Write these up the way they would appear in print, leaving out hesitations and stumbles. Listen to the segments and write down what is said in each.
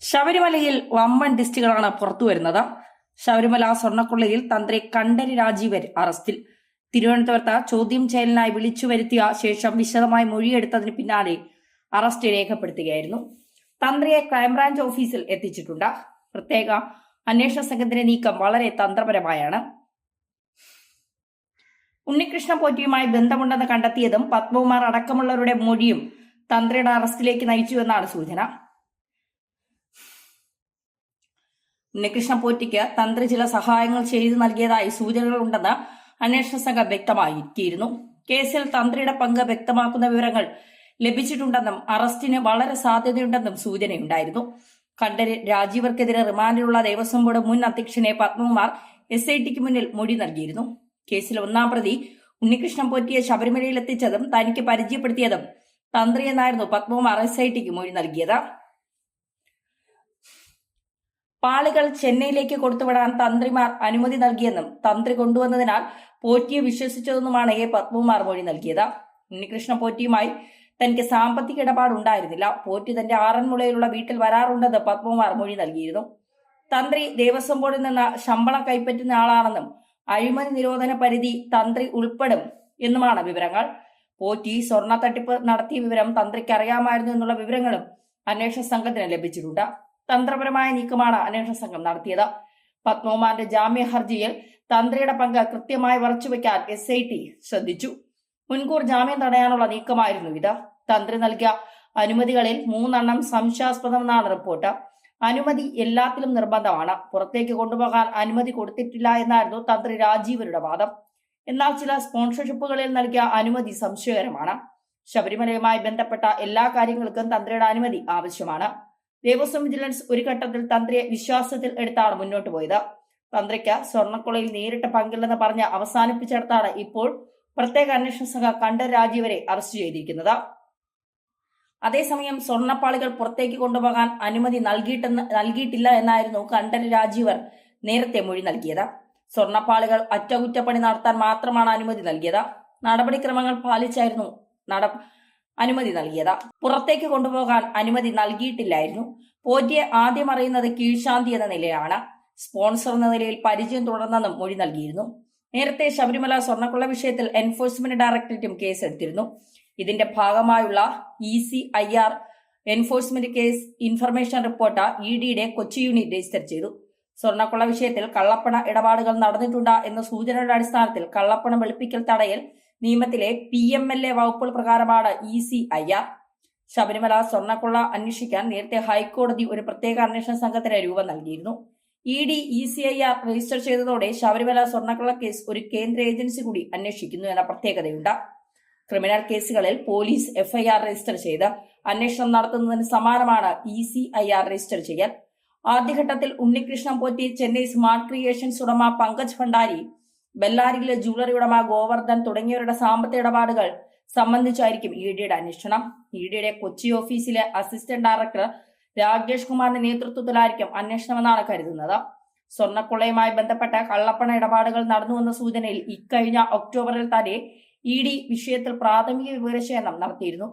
ശബരിമലയിൽ വമ്പൻ ലിസ്റ്റുകളാണ് പുറത്തുവരുന്നത്. ശബരിമല സ്വർണ്ണക്കൊള്ളയിൽ തന്ത്രി കണ്ഠര് രാജീവർ അറസ്റ്റിൽ. തിരുവനന്തപുരത്ത് ചോദ്യം ചെയ്യലിനായി വിളിച്ചു വരുത്തിയ ശേഷം വിശദമായി മൊഴിയെടുത്തതിന് പിന്നാലെ അറസ്റ്റ് രേഖപ്പെടുത്തുകയായിരുന്നു. തന്ത്രിയെ ക്രൈംബ്രാഞ്ച് ഓഫീസിൽ എത്തിച്ചിട്ടുണ്ട്. പ്രത്യേക അന്വേഷണ സംഘത്തിന്റെ നീക്കം വളരെ തന്ത്രപരമായാണ്. ഉണ്ണികൃഷ്ണൻ പോറ്റിയുമായി ബന്ധമുണ്ടെന്ന് കണ്ടെത്തിയതും പത്മകുമാർ അടക്കമുള്ളവരുടെ മൊഴിയും തന്ത്രിയുടെ അറസ്റ്റിലേക്ക് നയിച്ചുവെന്നാണ് സൂചന. ഉണ്ണികൃഷ്ണൻ പോറ്റിക്ക് തന്ത്രി ചില സഹായങ്ങൾ ചെയ്തു നൽകിയതായി സൂചനകളുണ്ടെന്ന് അന്വേഷണ സംഘം വ്യക്തമാക്കിയിരുന്നു. കേസിൽ തന്ത്രിയുടെ പങ്ക് വ്യക്തമാക്കുന്ന വിവരങ്ങൾ ലഭിച്ചിട്ടുണ്ടെന്നും അറസ്റ്റിന് വളരെ സാധ്യതയുണ്ടെന്നും സൂചനയുണ്ടായിരുന്നു. കണ്ഠര് രാജീവർക്കെതിരെ റിമാൻഡിലുള്ള ദേവസ്വം ബോർഡ് മുൻ അധ്യക്ഷനെ പത്മകുമാർ SITക്ക് മുന്നിൽ മൊഴി നൽകിയിരുന്നു. കേസിൽ ഒന്നാം പ്രതി ഉണ്ണികൃഷ്ണൻ പോറ്റിയെ ശബരിമലയിൽ എത്തിച്ചതും തനിക്ക് പരിചയപ്പെടുത്തിയതും തന്ത്രി എന്നായിരുന്നു പത്മകുമാർ SITക്ക് മൊഴി നൽകിയത്. പാളികൾ ചെന്നൈയിലേക്ക് കൊടുത്തുവിടാൻ തന്ത്രിമാർ അനുമതി നൽകിയെന്നും തന്ത്രി കൊണ്ടുവന്നതിനാൽ പോറ്റിയെ വിശ്വസിച്ചതെന്നുമാണ് പത്മകുമാർ മൊഴി നൽകിയത്. ഉണ്ണികൃഷ്ണൻ പോറ്റിയുമായി തനിക്ക് സാമ്പത്തിക ഇടപാടുണ്ടായിരുന്നില്ല. പോറ്റി തന്റെ ആറന്മുളയിലുള്ള വീട്ടിൽ വരാറുണ്ടെന്ന് പത്മകുമാർ മൊഴി നൽകിയിരുന്നു. തന്ത്രി ദേവസ്വം ബോർഡിൽ നിന്ന് ശമ്പളം കൈപ്പറ്റുന്ന ആളാണെന്നും അഴിമതി നിരോധന പരിധി തന്ത്രി ഉൾപ്പെടും എന്നുമാണ് വിവരങ്ങൾ. പോറ്റി സ്വർണ്ണ തട്ടിപ്പ് നടത്തിയ വിവരം തന്ത്രിക്ക് അറിയാമായിരുന്നു എന്നുള്ള വിവരങ്ങളും അന്വേഷണ സംഘത്തിന് ലഭിച്ചിട്ടുണ്ട്. തന്ത്രപരമായ നീക്കമാണ് അന്വേഷണ സംഘം നടത്തിയത്. പത്മകുമാറിന്റെ ജാമ്യ ഹർജിയിൽ തന്ത്രിയുടെ പങ്ക് കൃത്യമായി മറച്ചുവെക്കാൻ SIT ശ്രദ്ധിച്ചു. മുൻകൂർ ജാമ്യം തടയാനുള്ള നീക്കമായിരുന്നു ഇത്. തന്ത്രി നൽകിയ അനുമതികളിൽ 3 സംശയാസ്പദമെന്നാണ് റിപ്പോർട്ട്. അനുമതി എല്ലാത്തിലും നിർബന്ധമാണ്. പുറത്തേക്ക് കൊണ്ടുപോകാൻ അനുമതി കൊടുത്തിട്ടില്ല എന്നായിരുന്നു തന്ത്രി രാജീവരുടെ വാദം. എന്നാൽ ചില സ്പോൺസർഷിപ്പുകളിൽ നൽകിയ അനുമതി സംശയകരമാണ്. ശബരിമലയുമായി ബന്ധപ്പെട്ട എല്ലാ കാര്യങ്ങൾക്കും തന്ത്രിയുടെ അനുമതി ആവശ്യമാണ്. ദേവസ്വം വിജിലൻസ് ഒരു ഘട്ടത്തിൽ തന്ത്രിയെ വിശ്വാസത്തിൽ എടുത്താണ് മുന്നോട്ട് പോയത്. തന്ത്രിക്ക് സ്വർണ്ണക്കൊള്ളയിൽ നേരിട്ട് പങ്കില്ലെന്ന് പറഞ്ഞ് അവസാനിപ്പിച്ചെടുത്താണ് ഇപ്പോൾ പ്രത്യേക അന്വേഷണ സംഘം കണ്ഠര് രാജീവരെ അറസ്റ്റ് ചെയ്തിരിക്കുന്നത്. അതേസമയം സ്വർണ്ണപ്പാളികൾ പുറത്തേക്ക് കൊണ്ടുപോകാൻ അനുമതി നൽകിയിട്ടില്ല എന്നായിരുന്നു കണ്ഠര് രാജീവർ നേരത്തെ മൊഴി നൽകിയത്. സ്വർണ്ണപ്പാളികൾ അറ്റകുറ്റപ്പണി നടത്താൻ മാത്രമാണ് അനുമതി നൽകിയത്. നടപടിക്രമങ്ങൾ പാലിച്ചായിരുന്നു അനുമതി നൽകിയത്. പുറത്തേക്ക് കൊണ്ടുപോകാൻ അനുമതി നൽകിയിട്ടില്ലായിരുന്നു. പോറ്റിയെ ആദ്യം അറിയുന്നത് കീഴ്ശാന്തി എന്ന നിലയിലാണ്. സ്പോൺസർ എന്ന നിലയിൽ പരിചയം തുടർന്നെന്നും മൊഴി നൽകിയിരുന്നു. നേരത്തെ ശബരിമല സ്വർണ്ണക്കൊള്ള വിഷയത്തിൽ എൻഫോഴ്സ്മെന്റ് ഡയറക്ടറേറ്റും കേസെടുത്തിരുന്നു. ഇതിന്റെ ഭാഗമായുള്ള ECIR enforcement case information report EDയുടെ കൊച്ചി യൂണിറ്റ് രജിസ്റ്റർ ചെയ്തു. സ്വർണ്ണക്കൊള്ള വിഷയത്തിൽ കള്ളപ്പണ ഇടപാടുകൾ നടന്നിട്ടുണ്ട് എന്ന സൂചനയുടെ അടിസ്ഥാനത്തിൽ കള്ളപ്പണം വെളുപ്പിക്കൽ തടയൽ നിയമത്തിലെ PMLA വകുപ്പുകൾ പ്രകാരമാണ് ECIR. ശബരിമല സ്വർണ്ണക്കൊള്ള അന്വേഷിക്കാൻ നേരത്തെ ഹൈക്കോടതി ഒരു പ്രത്യേക അന്വേഷണ സംഘത്തിന് രൂപം നൽകിയിരുന്നു. ED ECIR രജിസ്റ്റർ ചെയ്തതോടെ ശബരിമല സ്വർണ്ണക്കൊള്ള കേസ് ഒരു കേന്ദ്ര ഏജൻസി കൂടി അന്വേഷിക്കുന്നു എന്ന പ്രത്യേകതയുണ്ട്. ക്രിമിനൽ കേസുകളിൽ പോലീസ് FIR രജിസ്റ്റർ ചെയ്ത് അന്വേഷണം നടത്തുന്നതിന് സമാനമാണ് ECIR രജിസ്റ്റർ ചെയ്യൽ. ആദ്യഘട്ടത്തിൽ ഉണ്ണികൃഷ്ണൻ പോറ്റി, ചെന്നൈ സ്മാർട്ട് ക്രിയേഷൻസ് ഉടമ പങ്കജ് ഭണ്ഡാരി, ബെല്ലാരിയിലെ ജ്വല്ലറി ഉടമ ഗോവർദ്ധൻ തുടങ്ങിയവരുടെ സാമ്പത്തിക ഇടപാടുകൾ സംബന്ധിച്ചായിരിക്കും EDയുടെ അന്വേഷണം. EDയുടെ കൊച്ചി ഓഫീസിലെ അസിസ്റ്റന്റ് ഡയറക്ടർ രാകേഷ് കുമാറിന്റെ നേതൃത്വത്തിലായിരിക്കും അന്വേഷണമെന്നാണ് കരുതുന്നത്. സ്വർണ്ണക്കൊള്ളയുമായി ബന്ധപ്പെട്ട കള്ളപ്പണ ഇടപാടുകൾ നടന്നുവെന്ന സൂചനയിൽ ഇക്കഴിഞ്ഞ ഒക്ടോബറിൽ തന്നെ ED വിഷയത്തിൽ പ്രാഥമിക വിവരശേഖരണം നടത്തിയിരുന്നു.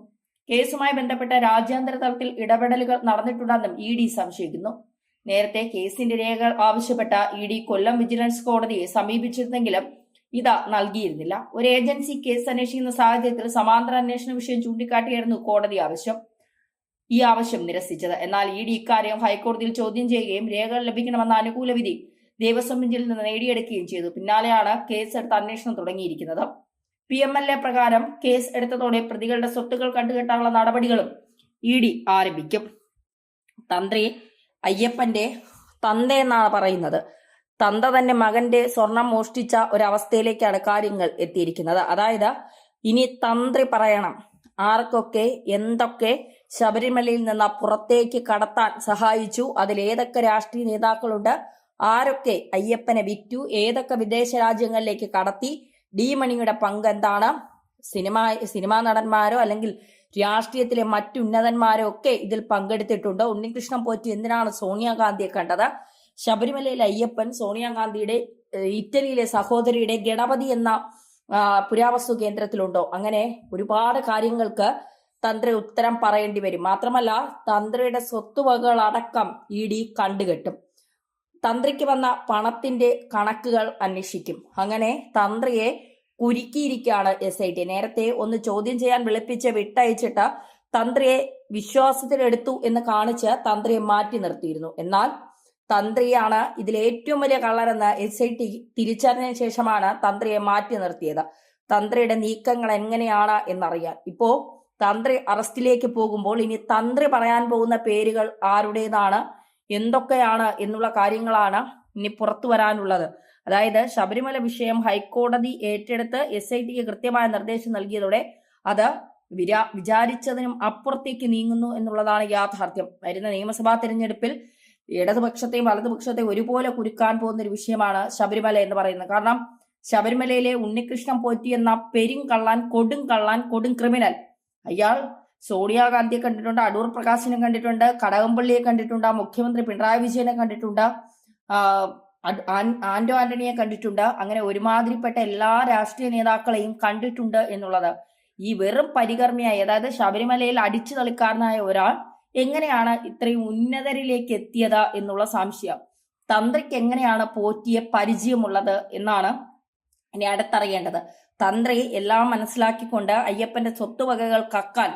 കേസുമായി ബന്ധപ്പെട്ട രാജ്യാന്തര തലത്തിൽ ഇടപെടലുകൾ നടന്നിട്ടുണ്ടെന്നും ED സംശയിക്കുന്നു. നേരത്തെ കേസിന്റെ രേഖകൾ ആവശ്യപ്പെട്ട ED കൊല്ലം വിജിലൻസ് കോടതിയെ സമീപിച്ചിരുന്നെങ്കിലും ഇത് നൽകിയിരുന്നില്ല. ഒരു ഏജൻസി കേസ് അന്വേഷിക്കുന്ന സാഹചര്യത്തിൽ സമാന്തര അന്വേഷണ വിഷയം ചൂണ്ടിക്കാട്ടിയായിരുന്നു കോടതി ഈ ആവശ്യം നിരസിച്ചത്. എന്നാൽ ED ഇക്കാര്യം ഹൈക്കോടതിയിൽ ചോദ്യം ചെയ്യുകയും രേഖകൾ ലഭിക്കണമെന്ന അനുകൂല വിധി ദേവസ്വം ബെഞ്ചിൽ നിന്ന് നേടിയെടുക്കുകയും ചെയ്തു. പിന്നാലെയാണ് കേസ് എടുത്ത് അന്വേഷണം തുടങ്ങിയിരിക്കുന്നത്. PMLA പ്രകാരം കേസ് എടുത്തതോടെ പ്രതികളുടെ സ്വത്തുക്കൾ കണ്ടുകെട്ടാനുള്ള നടപടികളും ED ആരംഭിക്കും. തന്ത്രി അയ്യപ്പന്റെ തന്ത എന്നാണ് പറയുന്നത്. തന്ത തന്റെ മകന്റെ സ്വർണം മോഷ്ടിച്ച ഒരവസ്ഥയിലേക്കാണ് കാര്യങ്ങൾ എത്തിയിരിക്കുന്നത്. അതായത് ഇനി തന്ത്രി പറയണം ആർക്കൊക്കെ എന്തൊക്കെ ശബരിമലയിൽ നിന്ന് പുറത്തേക്ക് കടത്താൻ സഹായിച്ചു, അതിലേതൊക്കെ രാഷ്ട്രീയ നേതാക്കളുണ്ട്, ആരൊക്കെ അയ്യപ്പനെ വിറ്റു, ഏതൊക്കെ വിദേശ രാജ്യങ്ങളിലേക്ക് കടത്തി, ഡി മണിയുടെ പങ്ക് എന്താണ്, സിനിമാ നടന്മാരോ അല്ലെങ്കിൽ രാഷ്ട്രീയത്തിലെ മറ്റുന്നതന്മാരോ ഒക്കെ ഇതിൽ പങ്കെടുത്തിട്ടുണ്ട്. ഉണ്ണികൃഷ്ണൻ പോറ്റി എന്തിനാണ് സോണിയാഗാന്ധിയെ കണ്ടത്, ശബരിമലയിലെ അയ്യപ്പൻ സോണിയാഗാന്ധിയുടെ ഇറ്റലിയിലെ സഹോദരിയുടെ ഗണപതി എന്ന പുരാവസ്തു കേന്ദ്രത്തിലുണ്ടോ, അങ്ങനെ ഒരുപാട് കാര്യങ്ങൾക്ക് തന്ത്രി ഉത്തരം പറയേണ്ടി വരും. മാത്രമല്ല തന്ത്രിയുടെ സ്വത്തുവകകൾ അടക്കം ED കണ്ടുകെട്ടും. തന്ത്രിക്ക് വന്ന പണത്തിന്റെ കണക്കുകൾ അന്വേഷിക്കും. അങ്ങനെ തന്ത്രിയെ കുരുക്കിയിരിക്കുകയാണ് SIT. നേരത്തെ ഒന്ന് ചോദ്യം ചെയ്യാൻ വിളിപ്പിച്ച് വിട്ടയച്ചിട്ട് തന്ത്രിയെ വിശ്വാസത്തിലെടുത്തു എന്ന് കാണിച്ച് തന്ത്രിയെ മാറ്റി നിർത്തിയിരുന്നു. എന്നാൽ തന്ത്രിയാണ് ഇതിൽ ഏറ്റവും വലിയ കള്ളരെന്ന് SIT തിരിച്ചറിഞ്ഞതിന് ശേഷമാണ് തന്ത്രിയെ മാറ്റി നിർത്തിയത്. തന്ത്രിയുടെ നീക്കങ്ങൾ എങ്ങനെയാണ് എന്നറിയാൻ ഇപ്പോ തന്ത്രി അറസ്റ്റിലേക്ക് പോകുമ്പോൾ ഇനി തന്ത്രി പറയാൻ പോകുന്ന പേരുകൾ ആരുടേതാണ്, എന്തൊക്കെയാണ് എന്നുള്ള കാര്യങ്ങളാണ് ഇനി പുറത്തു വരാനുള്ളത്. അതായത് ശബരിമല വിഷയം ഹൈക്കോടതി ഏറ്റെടുത്ത് SITക്ക് കൃത്യമായ നിർദ്ദേശം നൽകിയതോടെ അത് വിചാരിച്ചതിനും അപ്പുറത്തേക്ക് നീങ്ങുന്നു എന്നുള്ളതാണ് യാഥാർത്ഥ്യം. വരുന്ന നിയമസഭാ തെരഞ്ഞെടുപ്പിൽ ഇടതുപക്ഷത്തെയും വലതുപക്ഷത്തെയും ഒരുപോലെ കുരുക്കാൻ പോകുന്ന ഒരു വിഷയമാണ് ശബരിമല എന്ന് പറയുന്നത്. കാരണം ശബരിമലയിലെ ഉണ്ണികൃഷ്ണൻ പോറ്റി എന്ന പെരുങ്കള്ളാൻ, കൊടും ക്രിമിനൽ, അയാൾ സോണിയാഗാന്ധിയെ കണ്ടിട്ടുണ്ട്, അടൂർ പ്രകാശിനെ കണ്ടിട്ടുണ്ട്, കടകംപള്ളിയെ കണ്ടിട്ടുണ്ട്, മുഖ്യമന്ത്രി പിണറായി വിജയനെ കണ്ടിട്ടുണ്ട്, ആന്റോ ആന്റണിയെ കണ്ടിട്ടുണ്ട്. അങ്ങനെ ഒരുമാതിരിപ്പെട്ട എല്ലാ രാഷ്ട്രീയ നേതാക്കളെയും കണ്ടിട്ടുണ്ട് എന്നുള്ളത് ഈ വെറും പരികർമ്മിയായി, അതായത് ശബരിമലയിൽ അടിച്ചു തളിക്കാരനായ ഒരാൾ എങ്ങനെയാണ് ഇത്രയും ഉന്നതരിലേക്ക് എത്തിയത് എന്നുള്ള സംശയം. തന്ത്രിക്ക് എങ്ങനെയാണ് പോറ്റിയെ പരിചയമുള്ളത് എന്നാണ് ഇനി അടുത്തറിയേണ്ടത്. തന്ത്രി എല്ലാം മനസ്സിലാക്കിക്കൊണ്ട് അയ്യപ്പന്റെ സ്വത്തുവകകൾ കക്കാൻ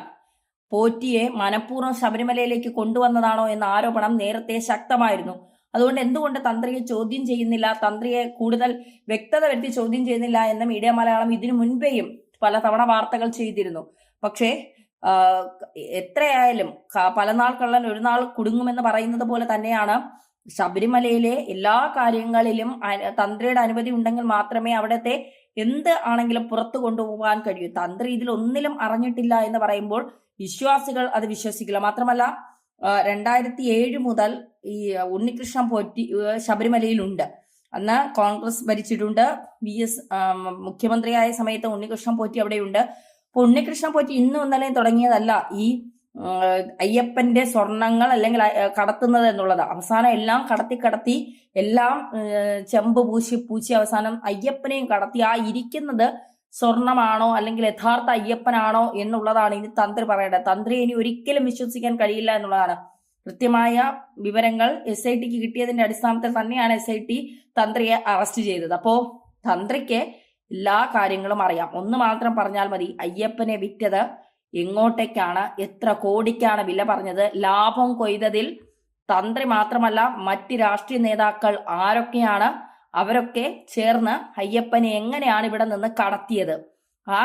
പോറ്റിയെ മനഃപൂർവ്വം ശബരിമലയിലേക്ക് കൊണ്ടുവന്നതാണോ എന്ന ആരോപണം നേരത്തെ ശക്തമായിരുന്നു. അതുകൊണ്ട് എന്തുകൊണ്ട് തന്ത്രിയെ ചോദ്യം ചെയ്യുന്നില്ല, തന്ത്രിയെ കൂടുതൽ വ്യക്തത വരുത്തി ചോദ്യം ചെയ്യുന്നില്ല എന്ന് മീഡിയ മലയാളം ഇതിനു മുൻപേയും പലതവണ വാർത്തകൾ ചെയ്തിരുന്നു. പക്ഷേ എത്രയായാലും പല നാൾ കള്ളൻ ഒരു നാൾ കുടുങ്ങുമെന്ന് പറയുന്നത് പോലെ തന്നെയാണ് ശബരിമലയിലെ എല്ലാ കാര്യങ്ങളിലും തന്ത്രിയുടെ അനുമതി ഉണ്ടെങ്കിൽ മാത്രമേ അവിടത്തെ എന്ത് ആണെങ്കിലും പുറത്തു കൊണ്ടുപോകാൻ കഴിയൂ. തന്ത്രി ഇതിൽ ഒന്നിലും അറിഞ്ഞിട്ടില്ല എന്ന് പറയുമ്പോൾ വിശ്വാസികൾ അത് വിശ്വസിക്കില്ല. മാത്രമല്ല 2007 മുതൽ ഈ ഉണ്ണികൃഷ്ണൻ പോറ്റി ശബരിമലയിലുണ്ട്. അന്ന് കോൺഗ്രസ് ഭരിച്ചിട്ടുണ്ട്. VS മുഖ്യമന്ത്രിയായ സമയത്ത് ഉണ്ണികൃഷ്ണൻ പോറ്റി അവിടെയുണ്ട്. അപ്പൊ ഉണ്ണികൃഷ്ണൻ പോറ്റി ഇന്നും ഇന്നലെയും തുടങ്ങിയതല്ല ഈ അയ്യപ്പന്റെ സ്വർണങ്ങൾ അല്ലെങ്കിൽ കടത്തുന്നത് എന്നുള്ളത്. അവസാനം എല്ലാം കടത്തി എല്ലാം ചെമ്പ് പൂച്ചി അവസാനം അയ്യപ്പനെയും കടത്തി. ആ ഇരിക്കുന്നത് സ്വർണമാണോ അല്ലെങ്കിൽ യഥാർത്ഥ അയ്യപ്പനാണോ എന്നുള്ളതാണ് ഇനി തന്ത്രി പറയേണ്ടത്. തന്ത്രി ഇനി ഒരിക്കലും വിശ്വസിക്കാൻ കഴിയില്ല എന്നുള്ളതാണ്. കൃത്യമായ വിവരങ്ങൾ SITക്ക് കിട്ടിയതിന്റെ അടിസ്ഥാനത്തിൽ തന്നെയാണ് SIT തന്ത്രിയെ അറസ്റ്റ് ചെയ്തത്. അപ്പോ തന്ത്രിക്ക് എല്ലാ കാര്യങ്ങളും അറിയാം. ഒന്ന് മാത്രം പറഞ്ഞാൽ മതി, അയ്യപ്പനെ വിറ്റത് എങ്ങോട്ടേക്കാണ്, എത്ര കോടിക്കാണ് വില പറഞ്ഞത്, ലാഭം കൊയ്തതിൽ തന്ത്രി മാത്രമല്ല മറ്റ് രാഷ്ട്രീയ നേതാക്കൾ ആരൊക്കെയാണ്, അവരൊക്കെ ചേർന്ന് അയ്യപ്പനെ എങ്ങനെയാണ് ഇവിടെ നിന്ന് കടത്തിയത്, ആ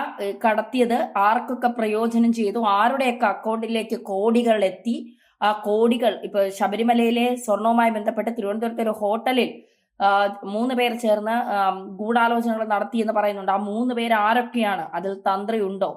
കടത്തിയത് ആർക്കൊക്കെ പ്രയോജനം ചെയ്തു, ആരുടെയൊക്കെ അക്കൗണ്ടിലേക്ക് കോടികൾ എത്തി, ആ കോടികൾ ഇപ്പൊ ശബരിമലയിലെ സ്വർണവുമായി ബന്ധപ്പെട്ട് തിരുവനന്തപുരത്തെ ഒരു ഹോട്ടലിൽ 3 പേർ ചേർന്ന് ഗൂഢാലോചനകൾ നടത്തി എന്ന് പറയുന്നുണ്ട്. ആ 3 പേർ ആരൊക്കെയാണ്, അതിൽ തന്ത്രി ഉണ്ടോ?